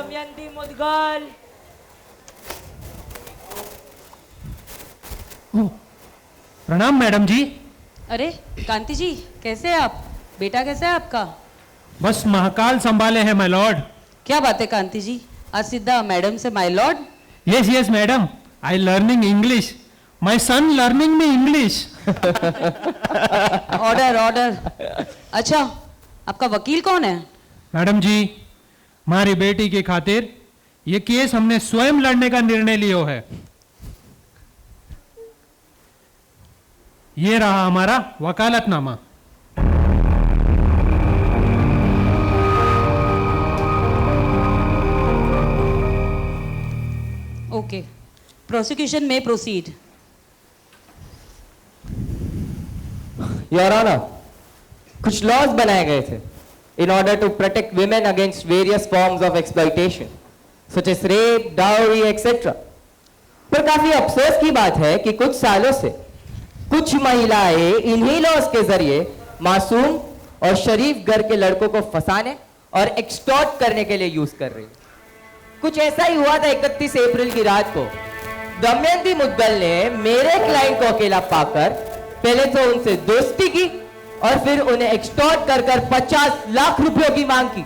दमयंती मुदगल। प्रणाम मैडम जी। अरे कांति जी, कैसे हैं आप? बेटा कैसा है आपका? बस महाकाल संभाले हैं माय लॉर्ड। क्या बात है कांति जी, आज सीधा मैडम से my Lord? Yes yes madam, I learning English, my son learning me English. Order order. अच्छा, आपका वकील कौन है? मैडम जी, हमारी बेटी की खातिर ये केस हमने स्वयं लड़ने का निर्णय लियो है। ये रहा हमारा वकालतनामा। ओके, प्रोसिक्यूशन में प्रोसीड। योर ऑनर, कुछ लॉज बनाए गए थे in order to protect women against various forms of exploitation such as rape, dowry, etc. पर काफी अफसोस की बात है कि कुछ सालों से कुछ महिलाएं इन्हीं लॉज के जरिए मासूम और शरीफ घर के लड़कों को फंसाने और एक्सटॉर्ट करने के लिए यूज कर रही। कुछ ऐसा ही हुआ था 31 अप्रैल की रात को। दमयंती मुद्गल ने मेरे क्लाइंट को अकेला पाकर पहले तो उनसे दोस्ती की और फिर उन्हें एक्सटॉर्ट कर 50 लाख रुपयों की मांग की।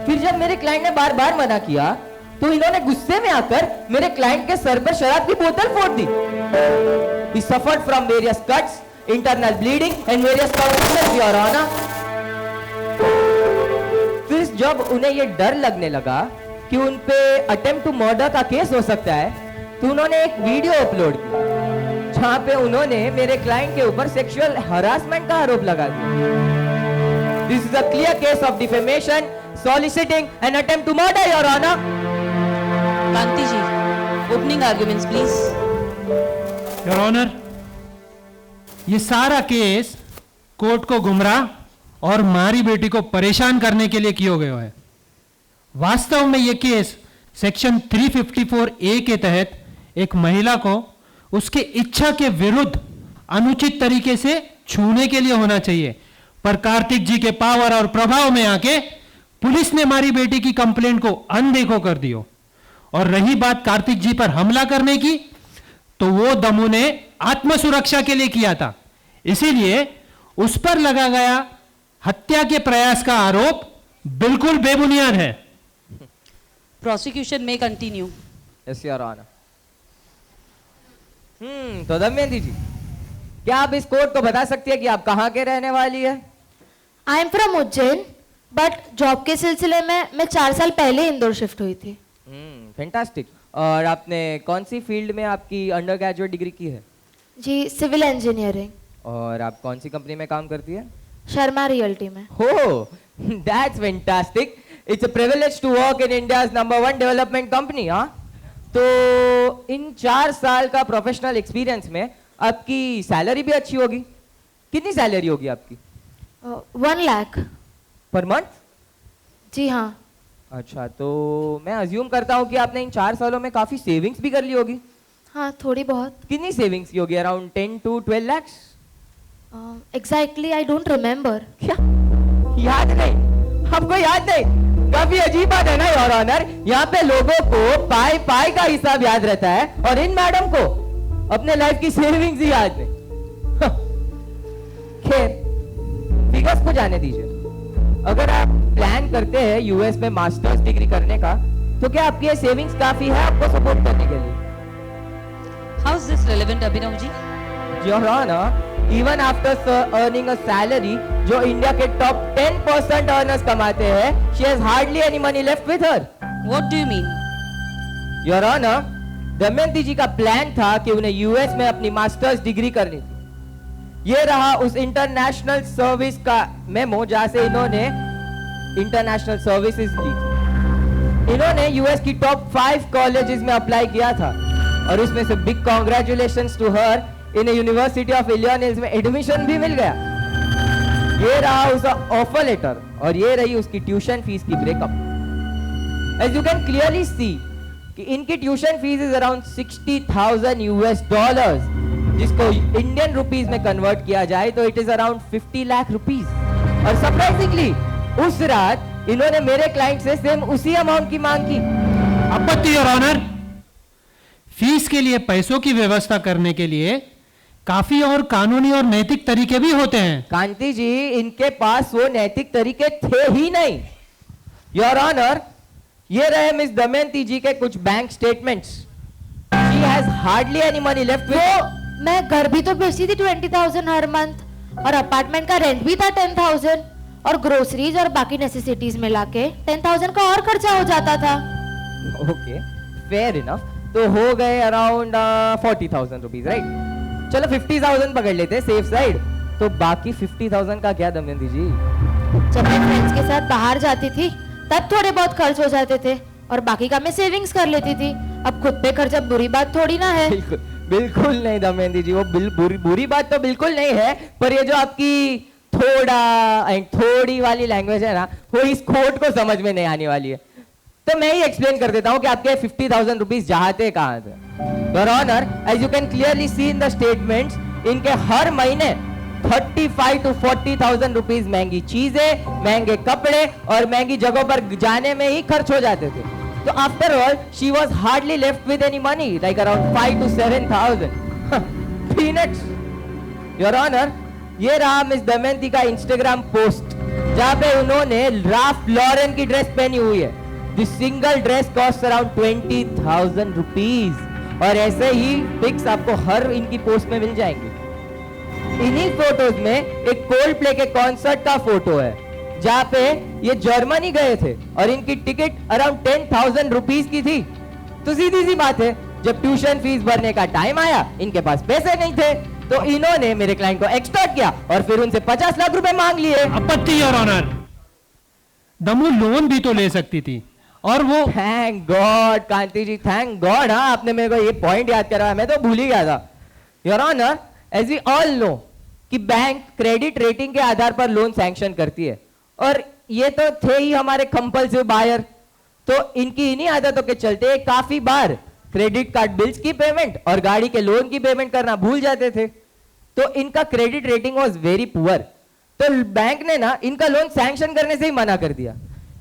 फिर जब मेरे क्लाइंट ने बार बार मना किया तो इन्होंने गुस्से में आकर मेरे क्लाइंट के सर पर शराब की बोतल फोड़ दी। He suffered from various cuts, internal bleeding and various complications, Your Honor. फिर जब उन्हें यह डर लगने लगा कि उन पे अटेम्प्ट टू मर्डर का केस हो सकता है तो उन्होंने एक वीडियो अपलोड की जहां पे उन्होंने मेरे क्लाइंट के ऊपर सेक्सुअल हरासमेंट का आरोप लगा दिया। This is a clear case of defamation, soliciting and attempt to murder, your honour. Kanti ji, opening arguments please. Your honour, ये सारा केस कोर्ट को गुमराह और हमारी बेटी को परेशान करने के लिए किया गया है। वास्तव में ये केस सेक्शन 354A के तहत एक महिला को उसके इच्छा के विरुद्ध अनुचित तरीके से छूने के लिए होना चाहिए, पर कार्तिक जी के पावर और प्रभाव में आके पुलिस ने हमारी बेटी की कंप्लेंट को अनदेखो कर दियो। और रही बात कार्तिक जी पर हमला करने की, तो वो दमू ने आत्मसुरक्षा के लिए किया था, इसीलिए उस पर लगा गया हत्या के प्रयास का आरोप बिल्कुल बेबुनियाद है। प्रोसिक्यूशन में कंटिन्यू। Yes your honour. तो दमयंती जी, क्या आप इस कोर्ट को बता सकती है कि आप कहाँ के रहने वाली है? I am from Ujjain, but job के सिलसिले में मैं 4 साल पहले इंदौर शिफ्ट हुई थी। फैंटास्टिक। और आपने कौन सी फील्ड में आपकी अंडर ग्रेजुएट डिग्री की है? जी, सिविल इंजीनियरिंग। और आप कौन सी कंपनी में काम करती है? शर्मा रियल्टी में। हो, that's fantastic. It's a privilege to work in India's number 1 development company. हाँ, तो इन 4 साल का प्रोफेशनल एक्सपीरियंस में आपकी सैलरी भी अच्छी होगी। कितनी सैलरी होगी आपकी? 1 लाख पर मंथ? जी हाँ। अच्छा, तो मैं अज्यूम करता हूँ कि आपने इन 4 सालों में काफी सेविंग्स भी कर ली होगी। हाँ, थोड़ी बहुत। कितनी सेविंग्स की होगी? Around 10 to 12 lakhs? Exactly I don't remember. क्या याद नहीं? आपको याद नहीं? काफी अजीब बात है ना योर ऑनर। यहाँ पे लोगों को पाई पाई का हिसाब याद रहता है और इन मैडम को अपने लाइफ की सेविंग्स ही याद नहीं। खैर, फिगर्स को जाने दीजिए। अगर आप प्लान करते हैं यूएस में मास्टर्स डिग्री करने का, तो क्या आपकी ये सेविंग्स काफी है आपको सपोर्ट करने के लिए? How is this relevant Abhinav ji? Your honour, even after earning a salary जो इंडिया के टॉप 10% अर्नर्स कमाते हैं, she has hardly any money left with her. What do you mean? Your honour, Damayanti ji का प्लान था कि उन्हें यूएस में अपनी मास्टर्स डिग्री करनी थी। ये रहा उस इंटरनेशनल सर्विस का मेमो जहां से इन्होंने इंटरनेशनल सर्विसेज ली थी। इन्होंने यूएस की टॉप 5 कॉलेजेस में अप्लाई किया था और उसमें से बिग कांग्रेचुलेशंस टू हर, इन्हें यूनिवर्सिटी ऑफ इलिनॉइस में एडमिशन भी मिल गया। ये रहा उसका ऑफर लेटर और ये रही उसकी ट्यूशन फीस की breakup. As you can clearly see कि इनकी ट्यूशन फीस इज अराउंड $60,000, जिसको इंडियन रुपीस में कन्वर्ट किया जाए तो it is around 50 lakh rupees. और सरप्राइजिंगली उस रात इन्होंने मेरे क्लाइंट से सेम उसी अमाउंट की मांग की। आपत्ति योर ऑनर। फीस के लिए पैसों की व्यवस्था करने के लिए काफी और कानूनी और नैतिक तरीके भी होते हैं। कांति जी, इनके पास वो नैतिक तरीके थे ही नहीं। योर ऑनर, ये रहे मिस दमयंती जी के कुछ bank statements. She has hardly any money left with. मैं घर भी तो बेचती थी 20,000 हर मंथ, और अपार्टमेंट का रेंट भी था 10,000, और ग्रोसरीज और बाकी नेसेसिटीज मिला के 10,000 का और खर्चा हो जाता था। Okay, fair enough. तो हो गए अराउंड 40,000 रुपीज, राइट? चलो 50,000 पकड़ लेते, सेफ साइड। तो बाकी 50,000 का क्या दमयंती जी? जब मैं फ्रेंड्स के साथ बाहर जाती थी तब थोड़े बहुत खर्च हो जाते थे, और बाकी का मैं सेविंग्स कर लेती थी। अब खुद पे खर्चा बुरी बात थोड़ी ना है। बिल्कुल बिल्कुल नहीं दमयंती जी, वो बुरी बात तो बिल्कुल नहीं है, पर ये जो आपकी थोड़ा एंड थोड़ी वाली लैंग्वेज है ना, वो इस कोर्ट को समझ में नहीं आने वाली है। तो मैं ही एक्सप्लेन कर देता हूँ कि आपके 50,000 रुपीज जाते कहाँ थे। Your honour, as you can clearly see in the statements, इनके हर महीने 35 to 40,000 रुपीज महंगी चीजें, महंगे कपड़े और महंगी जगहों पर जाने में ही खर्च हो जाते थे। तो after all she was hardly left with any money, like around 5 to 7,000 peanuts. Your honour, ये रहा मिस दमयंती का इंस्टाग्राम पोस्ट, जहां पे उन्होंने राल्फ लॉरेन की ड्रेस पहनी हुई है। This single dress cost around 20,000 rupees, और ऐसे ही पिक्स आपको हर इनकी पोस्ट में मिल जाएंगे। इन्हीं फोटोज में एक कोल्ड प्ले के कॉन्सर्ट का फोटो है, जहां पे ये जर्मनी गए थे और इनकी टिकट अराउंड 10,000 रुपीज की थी। तो सीधी सी बात है, जब ट्यूशन फीस भरने का टाइम आया, इनके पास पैसे नहीं थे, तो इन्होंने मेरे क्लाइंट को एक्सटॉर्ट किया और फिर उनसे 50 लाख रुपए मांग लिए। आपत्ति योर ऑनर। दमू लोन भी तो ले सकती थी, और वो थैंक गॉड कांति जी, थैंक गॉड। हाँ, आपने मेरे को ये पॉइंट याद कराया, मैं तो भूल ही गया था। Your honour, as we all know कि बैंक क्रेडिट रेटिंग के आधार पर लोन सैंक्शन करती है, और ये तो थे ही हमारे कंपल्सिव बायर। तो इनकी इन्हीं आदतों के चलते काफी बार क्रेडिट कार्ड बिल्स की पेमेंट और गाड़ी के लोन की पेमेंट करना भूल जाते थे। तो इनका credit rating was very poor, तो बैंक ने ना इनका लोन सैंक्शन करने से ही मना कर दिया।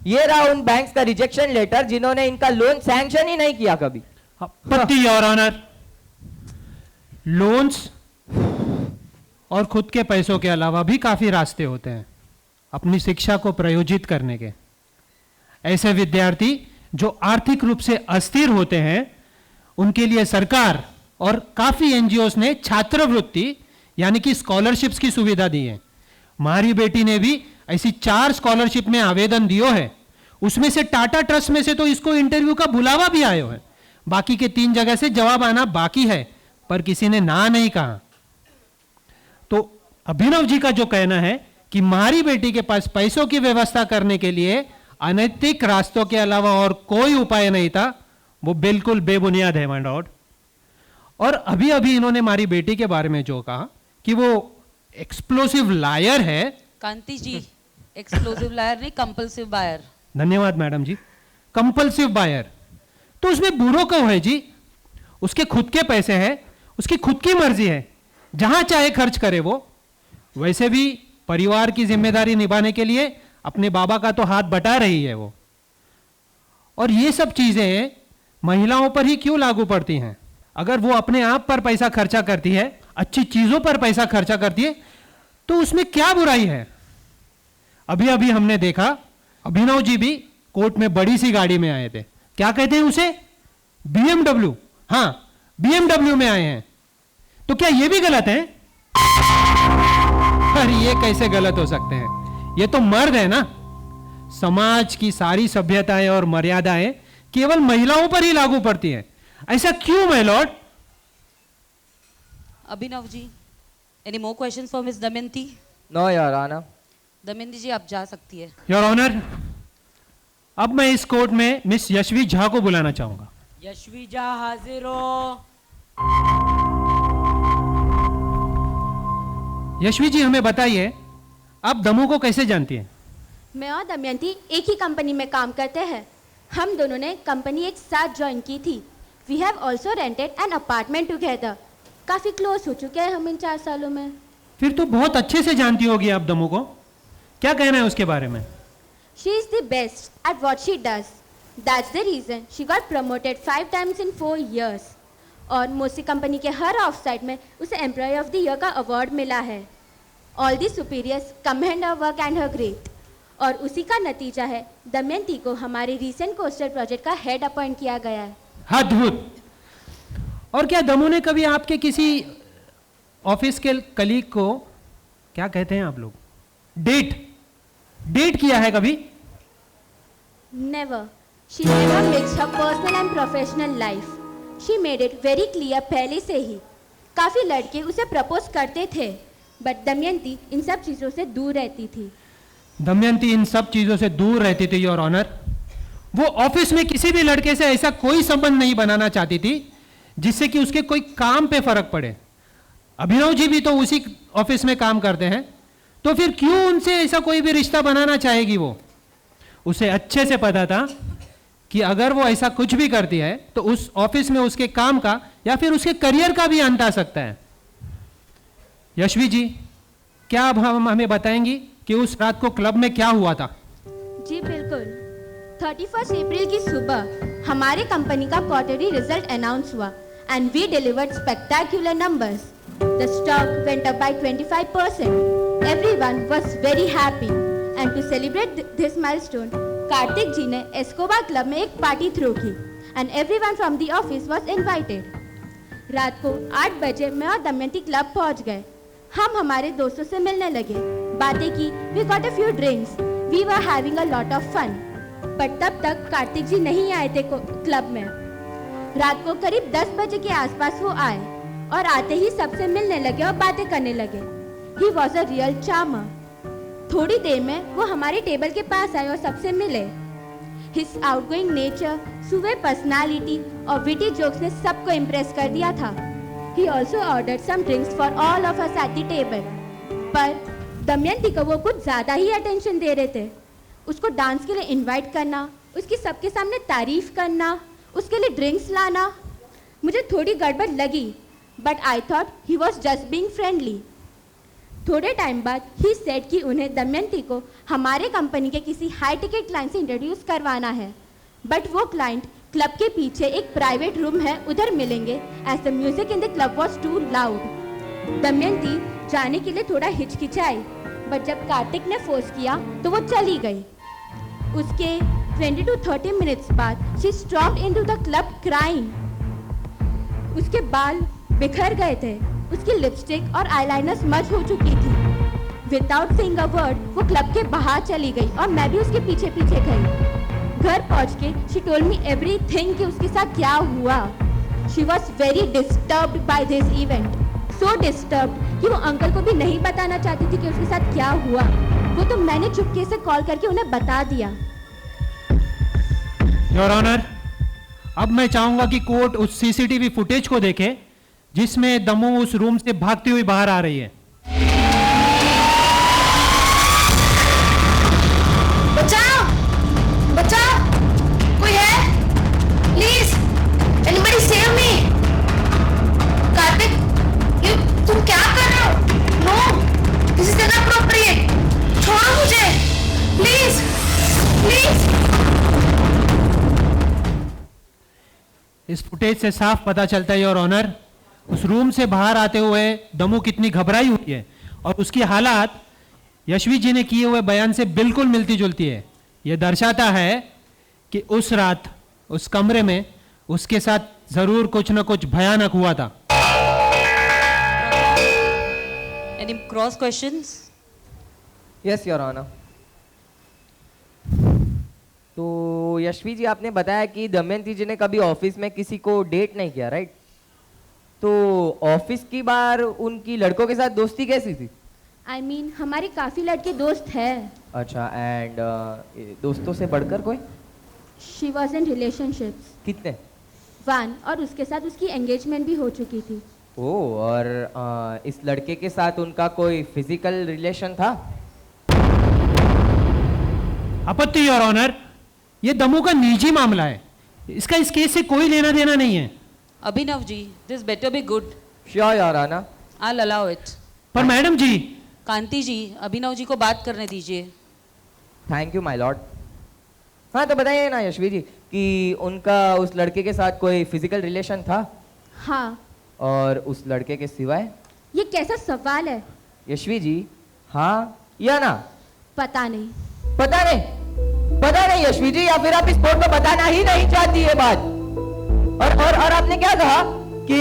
ये रहा उन बैंक्स का रिजेक्शन लेटर जिन्होंने इनका लोन सैंक्शन ही नहीं किया कभी। आपत्ति योर ऑनर। लोन्स और खुद के पैसों के अलावा भी काफी रास्ते होते हैं अपनी शिक्षा को प्रयोजित करने के। ऐसे विद्यार्थी जो आर्थिक रूप से अस्थिर होते हैं, उनके लिए सरकार और काफी एनजीओस ने छात्रवृत्ति यानी कि स्कॉलरशिप्स की सुविधा दी है। हमारी बेटी ने भी ऐसी 4 स्कॉलरशिप में आवेदन दियो है। उसमें से टाटा ट्रस्ट में से तो इसको इंटरव्यू का बुलावा भी आयो है। बाकी के 3 जगह से जवाब आना बाकी है, पर किसी ने ना नहीं कहा। तो अभिनव जी का जो कहना है कि हमारी बेटी के पास पैसों की व्यवस्था करने के लिए अनैतिक रास्तों के अलावा और कोई उपाय नहीं था, वो बिल्कुल बेबुनियाद है माय लॉर्ड। और अभी अभी इन्होंने हमारी बेटी के बारे में जो कहा कि वो एक्सप्लोसिव लायर है। कांति जी, एक्सप्लोसिव लायर नहीं, कंपल्सिव बायर। धन्यवाद मैडम जी। कंपल्सिव बायर, तो उसमें बुरो क्यों है जी? उसके खुद के पैसे हैं, उसकी खुद की मर्जी है, जहां चाहे खर्च करे वो। वैसे भी परिवार की जिम्मेदारी निभाने के लिए अपने बाबा का तो हाथ बटा रही है वो। और ये सब चीजें महिलाओं पर ही क्यों लागू पड़ती हैं? अगर वो अपने आप पर पैसा खर्चा करती है, अच्छी चीजों पर पैसा खर्चा करती है, तो उसमें क्या बुराई है? अभी अभी हमने देखा अभिनव जी भी कोर्ट में बड़ी सी गाड़ी में आए थे। क्या कहते हैं उसे? BMW। हाँ, BMW में आए हैं। तो क्या ये भी गलत है? अरे ये कैसे गलत हो सकते हैं? ये तो मर्द है ना। समाज की सारी सभ्यताएं और मर्यादाएं केवल महिलाओं पर ही लागू पड़ती हैं। ऐसा क्यों my lord? Abhinav ji, any more questions for miss Damayanti? No your honour. Damayanti ji, आप जा सकती है। योर ऑनर, अब मैं इस कोर्ट में मिस यशवी झा को बुलाना चाहूंगा। यशवी झा हाजिर हो। यशवी जी, हमें बताइए, आप दमू को कैसे जानती हैं? मैं और दमयंती एक ही कंपनी में काम करते हैं। हम दोनों ने कंपनी एक साथ ज्वाइन की थी। We have also rented an apartment together. काफ़ी क्लोज हो चुके हैं हम इन 4 सालों में। फिर तो बहुत अच्छे से जानती होगी आप दमू को। क्या कहना है उसके बारे में? She is the best at what she does. That's the reason she got promoted 5 times in 4 years. और मोसी कंपनी के हर ऑफ साइट में उसे एम्प्लॉय ऑफ द ईयर का अवार्ड मिला है. All the superiors commend her work and her great. और उसी का नतीजा है दमयंती को हमारे रीसेंट कोस्टल प्रोजेक्ट का हेड अपॉइंट किया गया है. अद्भुत. और क्या दमू ने कभी आपके किसी ऑफिस के कलीग को, क्या कहते हैं आप लोग, डेट किया है कभी? Never. She never mixed her personal and professional life. She made it very clear पहले से ही. काफी लड़के उसे प्रपोज करते थे, बट दमयंती इन सब चीजों से दूर रहती थी. दमयंती इन सब चीजों से दूर रहती थी, योर ऑनर. वो ऑफिस में किसी भी लड़के से ऐसा कोई संबंध नहीं बनाना चाहती थी जिससे कि उसके कोई काम पे फर्क पड़े. अभिनव जी भी तो उसी ऑफिस में काम करते हैं, तो फिर क्यों उनसे ऐसा कोई भी रिश्ता बनाना चाहेगी वो? उसे अच्छे से पता था कि अगर वो ऐसा कुछ भी करती है तो उस ऑफिस में उसके काम का या फिर उसके करियर का भी अंत आ सकता है. यशवी जी, क्या अब हम हमें बताएंगी कि उस रात को क्लब में क्या हुआ था? जी बिल्कुल. 31 अप्रैल की सुबह हमारे कंपनी का क्वार्टरली रिजल्ट अनाउंस हुआ and we delivered spectacular numbers. The stock went up by 25%. Everyone was very happy and to celebrate this milestone Kartik ji ने एस्कोबार क्लब में एक पार्टी थ्रो की and everyone from the office was invited. रात को 8 बजे मैं और दमयंती क्लब पहुंच गए. हम हमारे दोस्तों से मिलने लगे, बातें की. We got a few drinks. We were having a lot of fun. But तब तक कार्तिक जी नहीं आए थे क्लब में. रात को करीब 10 बजे के आसपास वो आए और आते ही सबसे मिलने लगे और बातें करने लगे. He was a real charmer. थोड़ी देर में वो हमारे टेबल के पास आए और सबसे मिले. His outgoing nature, suave personality और विटी जोक्स ने सबको इम्प्रेस कर दिया था. He also ordered some drinks for all of us at the table. पर दमयंती को वो कुछ ज़्यादा ही अटेंशन दे रहे थे. उसको डांस के लिए इनवाइट करना, उसकी सबके सामने तारीफ करना, उसके लिए ड्रिंक्स लाना, मुझे थोड़ी गड़बड़ लगी. But I thought he was just being friendly. थोड़े टाइम बाद ही सेड कि उन्हें दमयंती को हमारे कंपनी के किसी हाई टिकट क्लाइंट से इंट्रोड्यूस करवाना है. बट वो क्लाइंट क्लब के पीछे एक प्राइवेट रूम है, उधर मिलेंगे as the music in the club was too loud. Damayanti जाने के लिए थोड़ा हिचकिचाई, बट जब कार्तिक ने फोर्स किया तो वो चली गई. उसके 20 to 30 मिनट्स बाद she stomped into the club crying. उसके बाल बिखर गए थे, उसकी लिपस्टिक और आईलाइनर स्मज हो चुकी थी. विदाउट सेइंग अ वर्ड वो क्लब के बाहर चली गई और मैं भी उसके पीछे पीछे गई. घर पहुंच के शी टोल्ड मी एवरीथिंग कि उसके साथ क्या हुआ. She was very disturbed by this event. So disturbed कि वो अंकल को भी नहीं बताना चाहती थी कि उसके साथ क्या हुआ. वो तो मैंने चुपके से कॉल करके उन्हें बता दिया. योर ऑनर, अब मैं चाहूंगा कि कोर्ट उस सीसीटीवी फुटेज को देखे जिसमें दमू उस रूम से भागती हुई बाहर आ रही है. बचाओ, बचाओ, कोई है? Please, anybody save me. Kartik, ये तुम क्या कर रहे हो? No, this is inappropriate. छोड़ो मुझे, प्लीज, प्लीज. इस फुटेज से साफ पता चलता है योर ऑनर, उस रूम से बाहर आते हुए दमू कितनी घबराई हुई है और उसकी हालात यशवी जी ने किए हुए बयान से बिल्कुल मिलती जुलती है. यह दर्शाता है कि उस रात उस कमरे में उसके साथ जरूर कुछ न कुछ भयानक हुआ था. Any cross questions? Yes your honour. तो यशवी जी, आपने बताया कि दमयंती जी ने कभी ऑफिस में किसी को डेट नहीं किया, राइट? तो ऑफिस की बार उनकी लड़कों के साथ दोस्ती कैसी थी? आई मीन हमारे काफ़ी लड़के दोस्त हैं. अच्छा, एंड दोस्तों से बढ़कर कोई? She was in relationships. कितने? 1, और उसके साथ उसकी एंगेजमेंट भी हो चुकी थी. ओह, और इस लड़के के साथ उनका कोई फिजिकल रिलेशन था? आपत्ति योर ऑनर, यह दमू का निजी मामला है, इसका इस केस से कोई लेना देना नहीं है. Abhinav ji, this better be good. Sure your honour. I'll allow it. पर मैडम जी, कांति जी, अभिनव जी को बात करने दीजिए. Thank you my lord. हाँ तो बताइए ना यशवी जी कि उनका उस लड़के के साथ कोई फिजिकल रिलेशन था? हाँ। और उस लड़के के सिवाय? ये कैसा सवाल है? यशवी जी हाँ या ना? पता नहीं। पता नहीं? पता नहीं यशवी जी, या फिर आप इस कोर्ट में बताना ही नहीं चाहती है बात? और आपने क्या कहा कि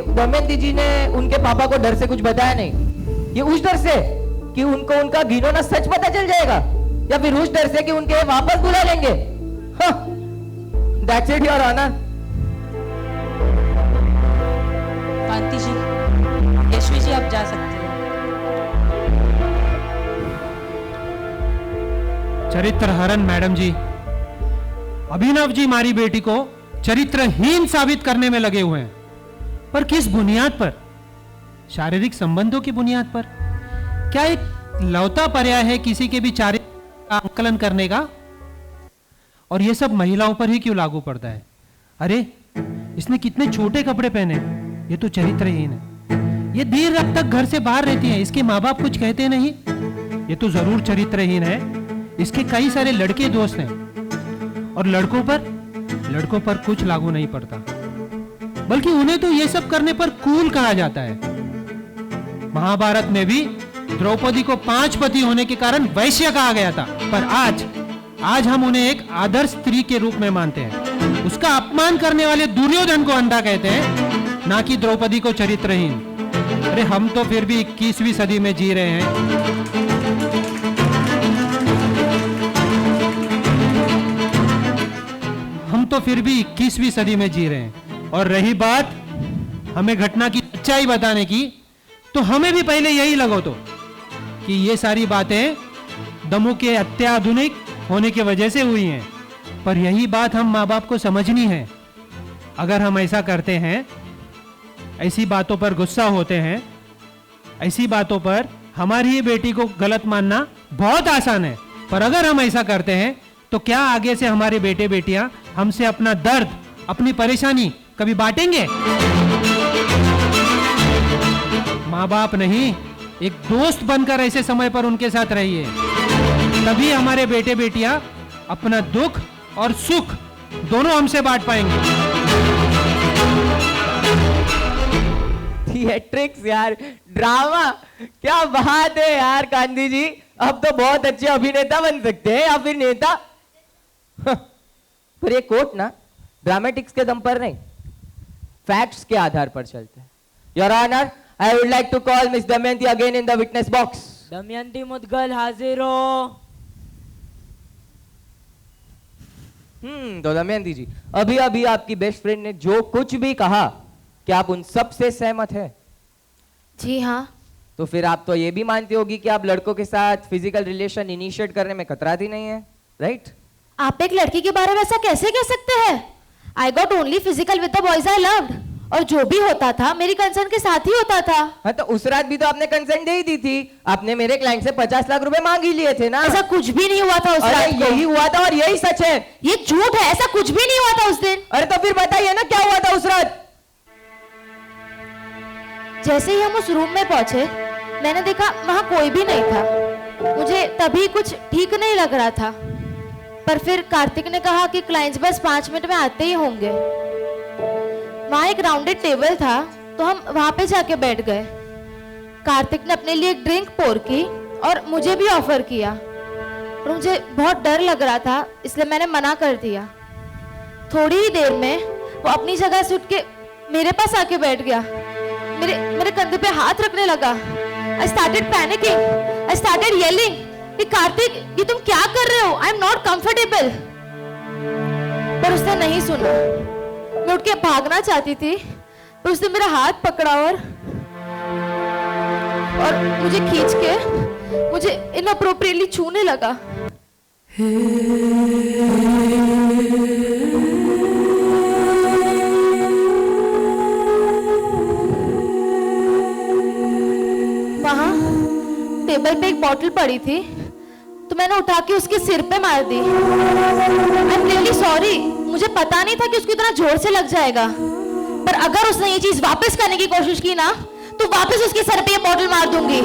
दमयंती जी ने उनके पापा को डर से कुछ बताया नहीं? ये उस डर से कि उनको उनका घिनौना सच पता चल जाएगा, या फिर उस डर से कि उनके वापस बुला लेंगे? That's it your honour. Kanti ji, Yashvi ji आप जा सकते हो। चरित्र हरण मैडम जी, अभिनव जी हमारी बेटी को चरित्रहीन साबित करने में लगे हुए हैं। पर किस बुनियाद पर? शारीरिक संबंधों की बुनियाद पर? क्या एक लौता पर्याय है किसी के भी चारित्र का आंकलन करने का? और यह सब महिलाओं पर ही क्यों लागू पड़ता है? अरे इसने कितने छोटे कपड़े पहने, ये तो चरित्रहीन है। ये देर रात तक घर से बाहर रहती है, इसके माँ बाप कुछ कहते नहीं, ये तो जरूर चरित्रहीन है। इसके कई सारे लड़के दोस्त हैं और लड़कों पर कुछ लागू नहीं पड़ता, बल्कि उन्हें तो ये सब करने पर कूल कहा जाता है। महाभारत में भी द्रौपदी को 5 पति होने के कारण वैश्य कहा गया था, पर आज हम उन्हें एक आदर्श स्त्री के रूप में मानते हैं। उसका अपमान करने वाले दुर्योधन को अंधा कहते हैं, ना कि द्रौपदी को चरित्रहीन। अरे हम तो फिर भी 21वीं सदी में जी रहे हैं। हम तो फिर भी 21वीं सदी में जी रहे हैं। और रही बात हमें घटना की सच्चाई बताने की, तो हमें भी पहले यही लगा तो कि ये सारी बातें दमों के अत्याधुनिक होने की वजह से हुई हैं। पर यही बात हम माँ बाप को समझनी है। अगर हम ऐसा करते हैं, ऐसी बातों पर गुस्सा होते हैं, ऐसी बातों पर हमारी ही बेटी को गलत मानना बहुत आसान है। पर अगर हम ऐसा करते हैं तो क्या आगे से हमारे बेटे बेटियां हमसे अपना दर्द, अपनी परेशानी कभी बांटेंगे? माँ बाप नहीं, एक दोस्त बनकर ऐसे समय पर उनके साथ रहिए, तभी हमारे बेटे बेटियां अपना दुख और सुख दोनों हमसे बांट पाएंगे। थिएट्रिक्स यार, ड्रामा, क्या बात है यार गांधी जी। अब तो बहुत अच्छे अभिनेता बन सकते हैं या फिर नेता। पर ये कोर्ट ना ड्रामेटिक्स के दम पर नहीं, फैक्ट्स के आधार पर चलते हैं। Your honour, I would like to call miss Damayanti again in the witness box. Damayanti Mudgal हाजिर हो। तो दमयंती जी, अभी अभी आपकी बेस्ट फ्रेंड ने जो कुछ भी कहा, क्या आप उन सब से सहमत है? जी हाँ। तो फिर आप तो ये भी मानती होगी कि आप लड़कों के साथ फिजिकल रिलेशन इनिशिएट करने में कतराती नहीं है, राइट? आप एक लड़की के बारे में ऐसा कैसे कह सकते हैं? I got only physical with the boys I loved, और जो भी होता था मेरी कंसर्न के साथ ही होता था। हाँ तो उस रात भी तो आपने कंसर्न दे ही दी थी। आपने मेरे क्लाइंट से 50 लाख रुपए मांग ही लिए थे ना। ऐसा कुछ भी नहीं हुआ था उस रात को। यही हुआ था और यही सच है। ये झूठ है, ऐसा कुछ भी नहीं हुआ था उस दिन। अरे तो फिर बताइए ना क्या हुआ था उस रात? जैसे ही हम उस रूम में पहुंचे, मैंने देखा वहां कोई भी नहीं था। मुझे तभी कुछ ठीक नहीं लग रहा था, पर फिर कार्तिक ने कहा कि क्लाइंट्स बस 5 मिनट में आते ही होंगे। वहां एक राउंडेड टेबल था, तो हम वहां पे जाके बैठ गए। कार्तिक ने अपने लिए एक ड्रिंक पोर की और मुझे भी ऑफर किया, और मुझे बहुत डर लग रहा था, इसलिए मैंने मना कर दिया। थोड़ी ही देर में वो अपनी जगह से उठ के मेरे पास आके बैठ गया, मेरे कंधे पे हाथ रखने लगा। I started panicking. I started yelling. कि कार्तिक, ये तुम क्या कर रहे हो? I am not comfortable. पर उसने नहीं सुना। मैं उठ के भागना चाहती थी, पर उसने मेरा हाथ पकड़ा और मुझे खींच के मुझे इनअप्रोप्रिएटली छूने लगा। वहां टेबल पे एक बॉटल पड़ी थी, तो मैंने उठा के उसके सिर पे मार दी। आई एम रियली सॉरी, मुझे पता नहीं था कि उसको इतना जोर से लग जाएगा। पर अगर उसने ये चीज वापस करने की कोशिश की ना, तो वापस उसके सर पे ये बॉटल मार दूंगी।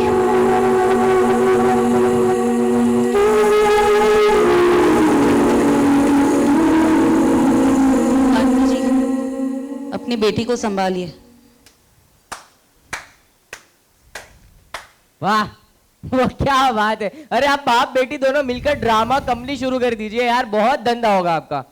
अपनी बेटी को संभालिए। वाह, वो क्या बात है। अरे आप बाप बेटी दोनों मिलकर ड्रामा कंपनी शुरू कर दीजिए यार, बहुत धंधा होगा आपका।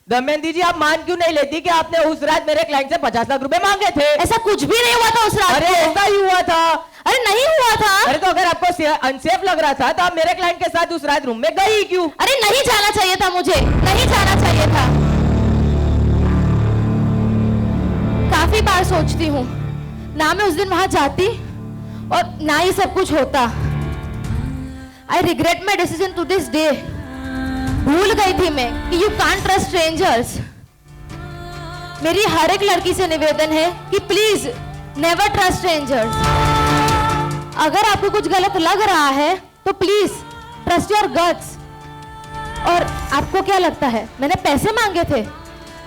दमयंती जी, आप मान क्यों नहीं लेती कि आपने उस रात मेरे क्लाइंट से 50 लाख रुपए मांगे थे? ऐसा कुछ भी नहीं हुआ था उस रात अरे को। ऐसा ही हुआ था। अरे नहीं हुआ था। अरे तो अगर आपको अनसेफ लग रहा था तो आप मेरे क्लाइंट के साथ उस रात रूम में गई क्यों? अरे नहीं जाना चाहिए था, मुझे नहीं जाना चाहिए था। काफी बार सोचती हूँ ना मैं उस दिन वहां जाती और ना ही सब कुछ होता। I regret my decision to this day. भूल गई थी मैं कि यू कांट ट्रस्ट स्ट्रेंजर्स। मेरी हर एक लड़की से निवेदन है कि प्लीज नेवर ट्रस्ट स्ट्रेंजर्स। अगर आपको कुछ गलत लग रहा है तो प्लीज ट्रस्ट योर गट्स। और आपको क्या लगता है मैंने पैसे मांगे थे?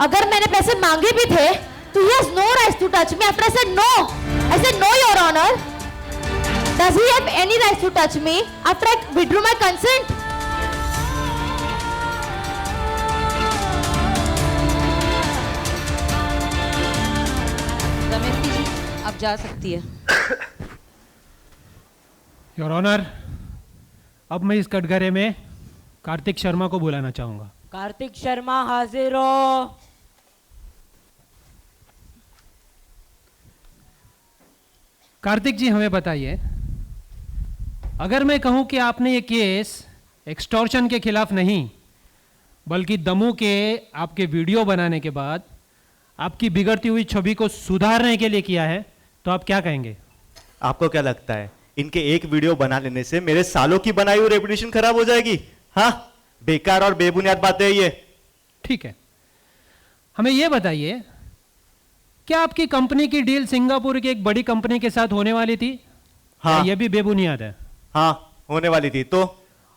अगर मैंने पैसे मांगे भी थे तो he has no rights to touch me after I said no. I said no, Your Honor. Does he have any rights to touch me after I withdrew my consent? Damayanti ji, आप जा सकती है। योर ऑनर, अब मैं इस कटघरे में कार्तिक शर्मा को बुलाना चाहूंगा। कार्तिक शर्मा हाजिर हो। कार्तिक जी, हमें बताइए, अगर मैं कहूं कि आपने ये केस एक्सटॉर्शन के खिलाफ नहीं बल्कि दमू के आपके वीडियो बनाने के बाद आपकी बिगड़ती हुई छवि को सुधारने के लिए किया है, तो आप क्या कहेंगे? आपको क्या लगता है इनके एक वीडियो बना लेने से मेरे सालों की बनाई हुई रेपुटेशन खराब हो जाएगी? हाँ, बेकार और बेबुनियाद बातें है ये। ठीक है, हमें यह बताइए, क्या आपकी कंपनी की डील सिंगापुर की एक बड़ी कंपनी के साथ होने वाली थी? हाँ। यह भी बेबुनियाद है? हाँ, होने वाली थी। तो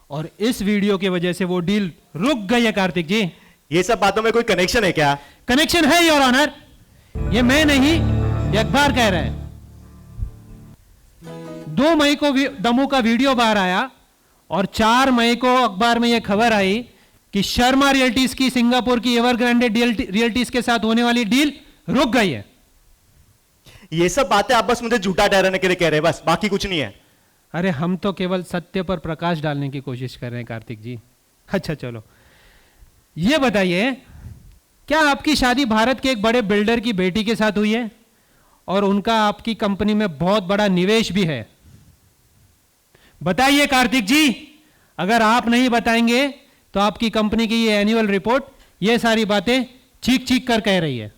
और इस वीडियो की वजह से वो डील रुक गई है कार्तिक जी। ये सब बातों में कोई कनेक्शन है क्या? कनेक्शन है योर ऑनर, ये मैं नहीं, ये अखबार कह रहा है। 2 मई को दमू का वीडियो बाहर आया और 4 मई को अखबार में यह खबर आई कि शर्मा रियल्टीज की सिंगापुर की एवरग्रांडे रियल्टीज के साथ होने वाली डील रुक गई है। ये सब बातें आप बस मुझे झूठा ठहराने के लिए कह रहे हैं, बस, बाकी कुछ नहीं है। अरे हम तो केवल सत्य पर प्रकाश डालने की कोशिश कर रहे हैं कार्तिक जी। अच्छा चलो, ये बताइए, क्या आपकी शादी भारत के एक बड़े बिल्डर की बेटी के साथ हुई है और उनका आपकी कंपनी में बहुत बड़ा निवेश भी है? बताइए कार्तिक जी, अगर आप नहीं बताएंगे तो आपकी कंपनी की ये एनुअल रिपोर्ट ये सारी बातें चीख चीख कर कह रही है।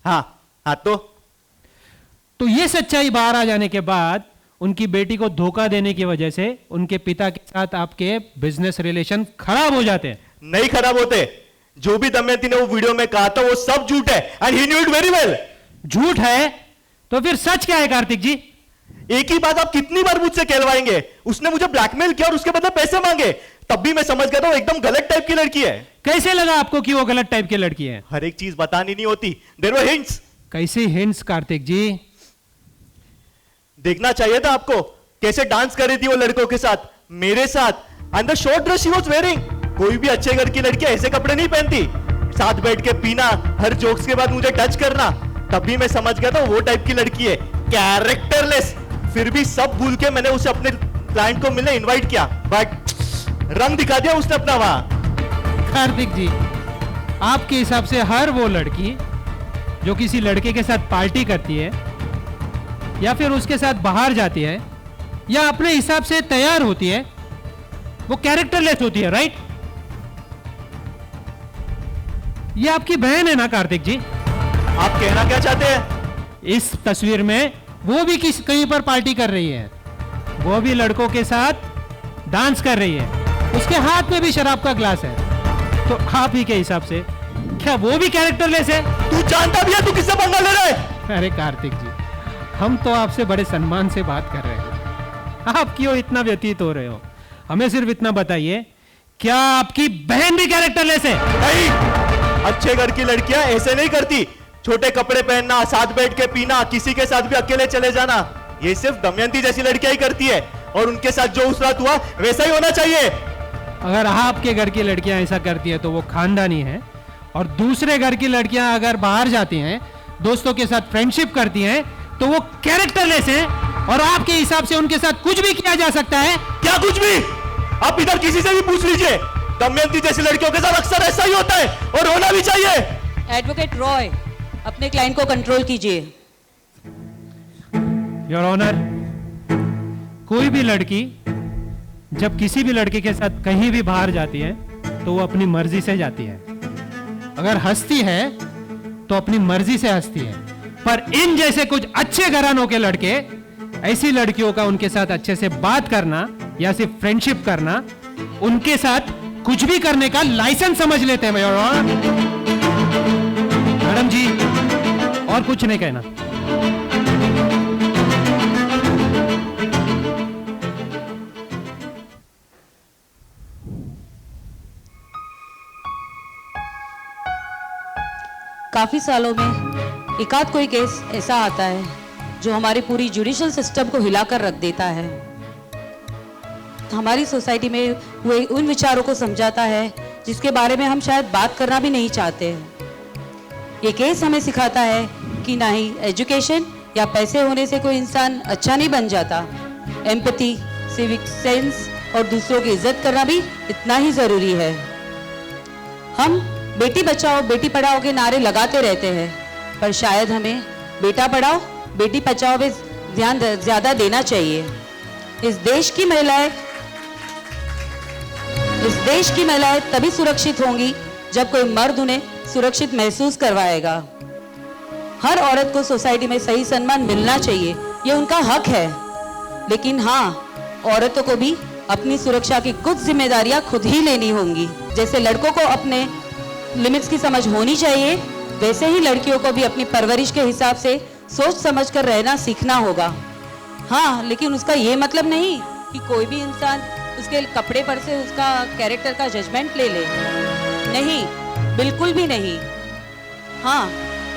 हाँ हाँ, तो ये सच्चाई बाहर आ जाने के बाद उनकी बेटी को धोखा देने की वजह से उनके पिता के साथ आपके बिजनेस रिलेशन खराब हो जाते हैं? नहीं खराब होते। जो भी दमयंती ने वो वीडियो में कहा था वो सब झूठ है, and he knew it very well. झूठ है तो फिर सच क्या है कार्तिक जी? एक ही बात आप कितनी बार मुझसे कहलवाएंगे? उसने मुझे ब्लैकमेल किया और उसके बदले पैसे मांगे, तब भी मैं समझ गया था वो एकदम गलत टाइप की लड़की है। कैसे लगा आपको कि वो गलत टाइप की लड़की है? हर एक चीज बतानी नहीं होती, देयर वर हिंट्स। कैसे हिंट्स कार्तिक जी? देखना चाहिए था आपको, कैसे डांस कर रही थी वो लड़कों के साथ, मेरे साथ, and the short dress she was wearing. कोई भी अच्छे घर की लड़की ऐसे कपड़े नहीं पहनती। साथ बैठ के पीना, हर जोक्स के बाद मुझे टच करना, तब भी मैं समझ गया था वो टाइप की लड़की है, कैरेक्टरलेस। फिर भी सब भूल के मैंने उसे अपने क्लाइंट को मिलने इनवाइट किया, बट रंग दिखा दिया उसने अपना वहां। कार्तिक जी, आपके हिसाब से हर वो लड़की जो किसी लड़के के साथ पार्टी करती है या फिर उसके साथ बाहर जाती है या अपने हिसाब से तैयार होती है, वो कैरेक्टरलेस होती है, राइट? ये आपकी बहन है ना कार्तिक जी? आप कहना क्या चाहते हैं? इस तस्वीर में वो भी कहीं पर पार्टी कर रही है, वो भी लड़कों के साथ डांस कर रही है, उसके हाथ में भी शराब का ग्लास है, तो आप ही के हिसाब से क्या वो भी कैरेक्टरलेस है? तू जानता भी है तू किससे पंगा ले रहा है? अरे कार्तिक जी, हम तो आपसे बड़े सम्मान से बात कर रहे हैं, आप क्यों इतना व्यतीत हो रहे हो? हमें सिर्फ इतना बताइए, क्या आपकी बहन भी कैरेक्टरलेस है? नहीं, अच्छे घर की लड़कियां ऐसे नहीं करती। छोटे कपड़े पहनना, साथ बैठ के पीना, किसी के साथ भी अकेले चले जाना, ये सिर्फ दमयंती जैसी लड़कियां ही करती है, और उनके साथ जो उस रात हुआ वैसा ही होना चाहिए। अगर आपके घर की लड़कियां ऐसा करती है तो वो खानदानी है, और दूसरे घर की लड़कियां अगर बाहर जाती हैं दोस्तों के साथ फ्रेंडशिप करती हैं तो वो कैरेक्टरलेस हैं और आपके हिसाब से उनके साथ कुछ भी किया जा सकता है? क्या कुछ भी? आप इधर किसी से भी पूछ लीजिए, दमयंती जैसी लड़कियों के साथ अक्सर ऐसा ही होता है और होना भी चाहिए। एडवोकेट रॉय, अपने क्लाइंट को कंट्रोल कीजिए। योर ऑनर, कोई भी लड़की जब किसी भी लड़के के साथ कहीं भी बाहर जाती है तो वो अपनी मर्जी से जाती है। अगर हंसती है तो अपनी मर्जी से हंसती है, पर इन जैसे कुछ अच्छे घरानों के लड़के ऐसी लड़कियों का उनके साथ अच्छे से बात करना या सिर्फ फ्रेंडशिप करना, उनके साथ कुछ भी करने का लाइसेंस समझ लेते हैं। योर ऑनर, मैडम जी, और कुछ नहीं कहना। काफी सालों में एकाध कोई केस ऐसा आता है जो हमारी पूरी जुडिशियल सिस्टम को हिलाकर रख देता है। हमारी सोसाइटी में वो उन विचारों को समझाता है जिसके बारे में हम शायद बात करना भी नहीं चाहते हैं। ये केस हमें सिखाता है कि ना ही एजुकेशन या पैसे होने से कोई इंसान अच्छा नहीं बन जाता। एम्पैथी, सिविक सेंस और दूसरों की इज्जत करना भी इतना ही जरूरी है। हम बेटी बचाओ बेटी पढ़ाओ के नारे लगाते रहते हैं, पर शायद हमें बेटा पढ़ाओ बेटी बचाओ पे ध्यान ज्यादा देना चाहिए। इस देश की महिलाएं तभी सुरक्षित होंगी जब कोई मर्द उन्हें सुरक्षित महसूस करवाएगा। हर औरत को सोसाइटी में सही सम्मान मिलना चाहिए, ये उनका हक है। लेकिन हाँ, औरतों को भी अपनी सुरक्षा की कुछ जिम्मेदारियां खुद ही लेनी होंगी। जैसे लड़कों को अपने लिमिट्स की समझ होनी चाहिए, वैसे ही लड़कियों को भी अपनी परवरिश के हिसाब से सोच समझकर रहना सीखना होगा। हाँ, लेकिन उसका ये मतलब नहीं कि कोई भी इंसान उसके कपड़े पर से उसका कैरेक्टर का जजमेंट ले ले। नहीं, बिल्कुल भी नहीं। हाँ,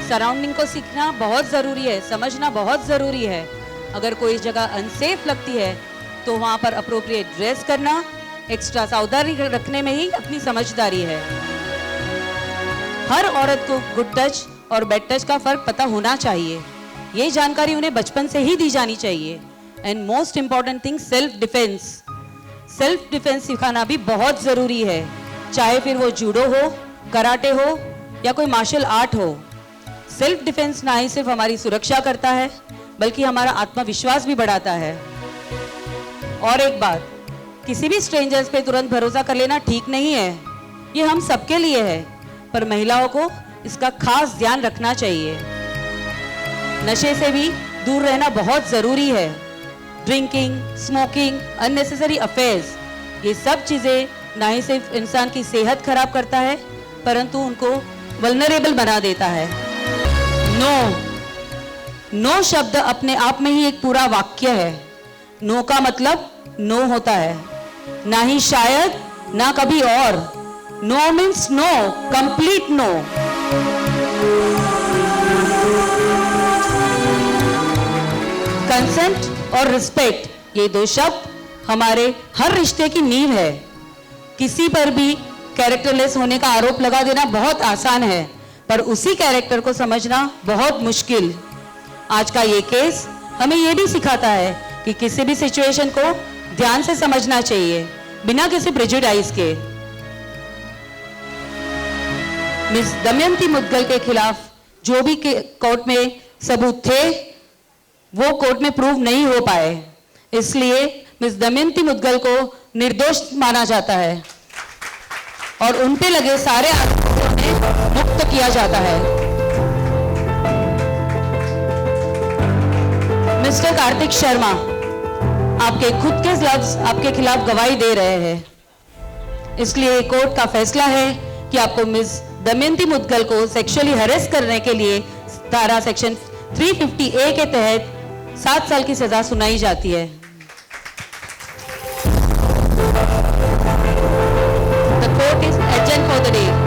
सराउंडिंग को सीखना बहुत जरूरी है, समझना बहुत जरूरी है। अगर कोई जगह अनसेफ लगती है तो वहां पर अप्रोप्रिएट ड्रेस करना, एक्स्ट्रा सावधानी रखने में ही अपनी समझदारी है। हर औरत को गुड टच और बैड टच का फर्क पता होना चाहिए। ये जानकारी उन्हें बचपन से ही दी जानी चाहिए। And most important thing, self defence. Self defence सिखाना भी बहुत जरूरी है, चाहे फिर वो जूडो हो, कराटे हो या कोई मार्शल आर्ट हो। सेल्फ डिफेंस ना ही सिर्फ हमारी सुरक्षा करता है बल्कि हमारा आत्मविश्वास भी बढ़ाता है। और एक बात, किसी भी स्ट्रेंजर्स पे तुरंत भरोसा कर लेना ठीक नहीं है। ये हम सबके लिए है, पर महिलाओं को इसका खास ध्यान रखना चाहिए। नशे से भी दूर रहना बहुत जरूरी है। ड्रिंकिंग, स्मोकिंग, अननेसेसरी अफेयर्स, ये सब चीजें ना ही सिर्फ इंसान की सेहत खराब करता है परंतु उनको वल्नरेबल बना देता है। नो शब्द अपने आप में ही एक पूरा वाक्य है। नो का मतलब नो होता है, ना ही शायद, ना कभी और। No means no, complete no. Consent और रिस्पेक्ट, ये दो शब्द हमारे हर रिश्ते की नींव है। किसी पर भी कैरेक्टरलेस होने का आरोप लगा देना बहुत आसान है, पर उसी कैरेक्टर को समझना बहुत मुश्किल। आज का ये केस हमें ये भी सिखाता है कि किसी भी सिचुएशन को ध्यान से समझना चाहिए, बिना किसी प्रेजुडाइज के। मिस दमयंती मुदगल के खिलाफ जो भी कोर्ट में सबूत थे वो कोर्ट में प्रूव नहीं हो पाए, इसलिए मिस दमयंती मुदगल को निर्दोष माना जाता है और उन पे लगे सारे आरोपों से उन्हें मुक्त किया जाता है। मिस्टर कार्तिक शर्मा, आपके खुद के लफ्ज आपके खिलाफ गवाही दे रहे हैं, इसलिए कोर्ट का फैसला है कि आपको मिस दमयंती मुदगल को सेक्सुअली हैरेस करने के लिए धारा सेक्शन 350A के तहत 7 साल की सजा सुनाई जाती है। The court is adjourned for the day.